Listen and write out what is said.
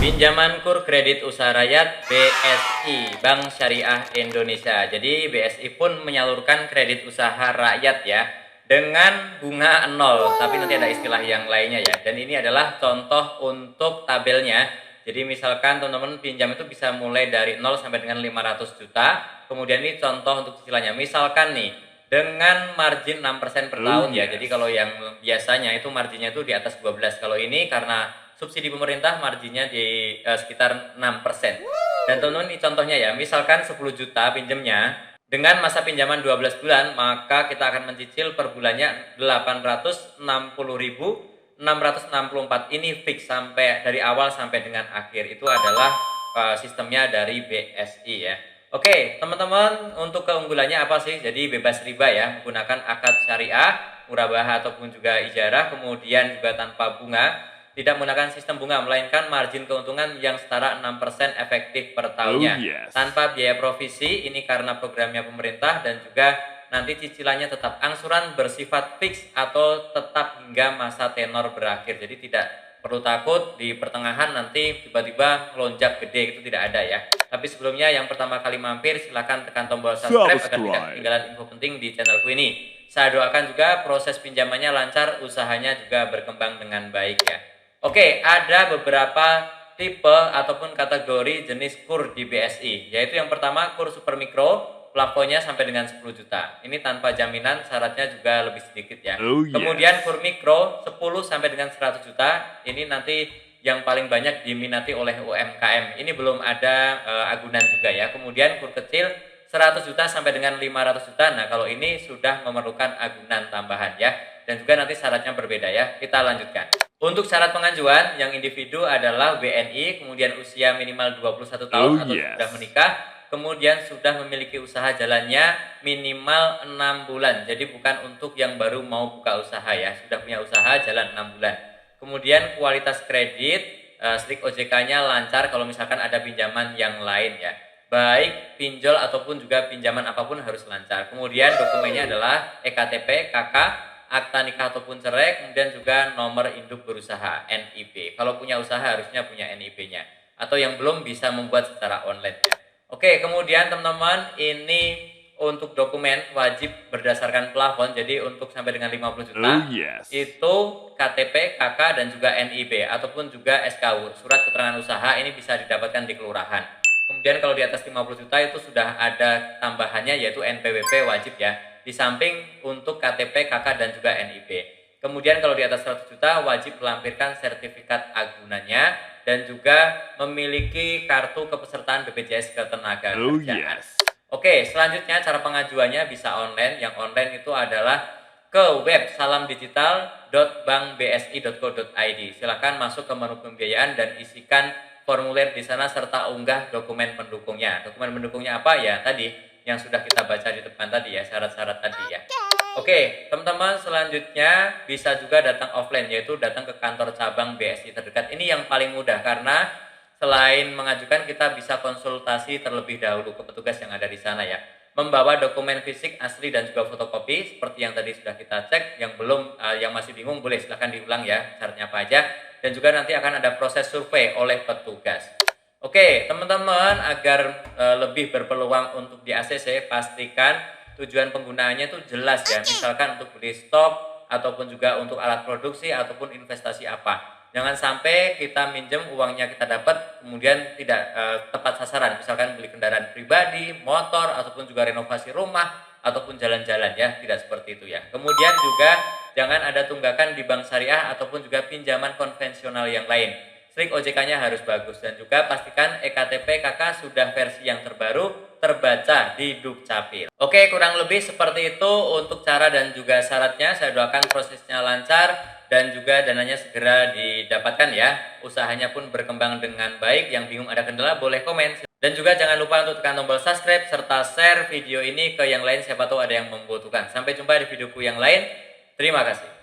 Pinjaman Kur Kredit Usaha Rakyat BSI, Bank Syariah Indonesia. Jadi BSI pun menyalurkan kredit usaha rakyat ya dengan bunga 0, tapi nanti ada istilah yang lainnya ya. Dan ini adalah contoh untuk tabelnya. Jadi misalkan teman-teman pinjam itu bisa mulai dari 0 sampai dengan 500 juta. Kemudian ini contoh untuk cicilannya. Misalkan nih dengan margin 6% per tahun ya. Jadi kalau yang biasanya itu marginnya itu di atas 12. Kalau ini karena subsidi pemerintah marginnya di sekitar 6%. Dan teman-teman ini contohnya ya, misalkan 10 juta pinjamnya dengan masa pinjaman 12 bulan, maka kita akan mencicil per bulannya 860.664. Ini fix sampai dari awal sampai dengan akhir. Itu adalah sistemnya dari BSI ya. Oke, teman-teman, untuk keunggulannya apa sih? Jadi bebas riba ya, menggunakan akad syariah, murabahah ataupun juga ijarah, kemudian juga tanpa bunga. Tidak menggunakan sistem bunga, melainkan margin keuntungan yang setara 6% efektif per tahunnya. Tanpa biaya provisi, ini karena programnya pemerintah, dan juga nanti cicilannya tetap angsuran bersifat fix atau tetap hingga masa tenor berakhir. Jadi tidak perlu takut di pertengahan nanti tiba-tiba melonjak gede, itu tidak ada ya. Tapi sebelumnya yang pertama kali mampir silahkan tekan tombol subscribe agar tidak ketinggalan info penting di channelku ini. Saya doakan juga proses pinjamannya lancar, usahanya juga berkembang dengan baik ya. Oke, ada beberapa tipe ataupun kategori jenis kur di BSI, yaitu yang pertama kur super mikro, plafonnya sampai dengan 10 juta. Ini tanpa jaminan, syaratnya juga lebih sedikit ya. Kemudian kur mikro 10 sampai dengan 100 juta, ini nanti yang paling banyak diminati oleh UMKM. Ini belum ada agunan juga ya. Kemudian kur kecil 100 juta sampai dengan 500 juta. Nah, kalau ini sudah memerlukan agunan tambahan ya. Dan juga nanti syaratnya berbeda ya. Kita lanjutkan. Untuk syarat pengajuan yang individu adalah WNI, kemudian usia minimal 21 tahun atau sudah menikah, kemudian sudah memiliki usaha jalannya minimal 6 bulan. Jadi bukan untuk yang baru mau buka usaha ya, sudah punya usaha jalan 6 bulan. Kemudian kualitas kredit, SLIK OJK-nya lancar kalau misalkan ada pinjaman yang lain ya. Baik pinjol ataupun juga pinjaman apapun harus lancar. Kemudian dokumennya adalah EKTP, KK, akta nikah ataupun cerai, kemudian juga nomor induk berusaha NIB. Kalau punya usaha harusnya punya NIB-nya. Atau yang belum bisa membuat secara online ya. Oke, kemudian teman-teman ini untuk dokumen wajib berdasarkan plafon. Jadi untuk sampai dengan 50 juta itu KTP, KK dan juga NIB ataupun juga SKU, surat keterangan usaha, ini bisa didapatkan di kelurahan. Kemudian kalau di atas 50 juta itu sudah ada tambahannya yaitu NPWP wajib ya. Di samping untuk KTP, KK dan juga NIB. Kemudian kalau di atas 100 juta wajib melampirkan sertifikat agunannya dan juga memiliki kartu kepesertaan BPJS Ketenagakerjaan. Oke, selanjutnya cara pengajuannya bisa online. Yang online itu adalah ke web salamdigital.bankbsi.co.id. Silakan masuk ke menu pembiayaan dan isikan formulir di sana serta unggah dokumen pendukungnya. Dokumen pendukungnya apa ya? Tadi yang sudah kita baca di depan tadi ya, syarat-syarat tadi ya. Oke, teman-teman, selanjutnya bisa juga datang offline, yaitu datang ke kantor cabang BSI terdekat. Ini yang paling mudah karena selain mengajukan kita bisa konsultasi terlebih dahulu ke petugas yang ada di sana ya. Membawa dokumen fisik asli dan juga fotokopi seperti yang tadi sudah kita cek. Yang belum, yang masih bingung boleh silahkan diulang ya, syaratnya apa aja. Dan juga nanti akan ada proses survei oleh petugas. Oke, teman-teman, agar lebih berpeluang untuk di ACC, pastikan tujuan penggunaannya itu jelas ya. Misalkan untuk beli stok ataupun juga untuk alat produksi ataupun investasi apa. Jangan sampai kita minjem uangnya kita dapat kemudian tidak tepat sasaran. Misalkan beli kendaraan pribadi, motor ataupun juga renovasi rumah ataupun jalan-jalan ya, tidak seperti itu ya. Kemudian juga jangan ada tunggakan di bank syariah ataupun juga pinjaman konvensional yang lain. SLIK OJK-nya harus bagus dan juga pastikan EKTP KK sudah versi yang terbaru terbaca di Dukcapil. Oke, kurang lebih seperti itu untuk cara dan juga syaratnya. Saya doakan prosesnya lancar dan juga dananya segera didapatkan ya. Usahanya pun berkembang dengan baik. Yang bingung ada kendala boleh komen. Dan juga jangan lupa untuk tekan tombol subscribe serta share video ini ke yang lain, siapa tahu ada yang membutuhkan. Sampai jumpa di videoku yang lain. Terima kasih.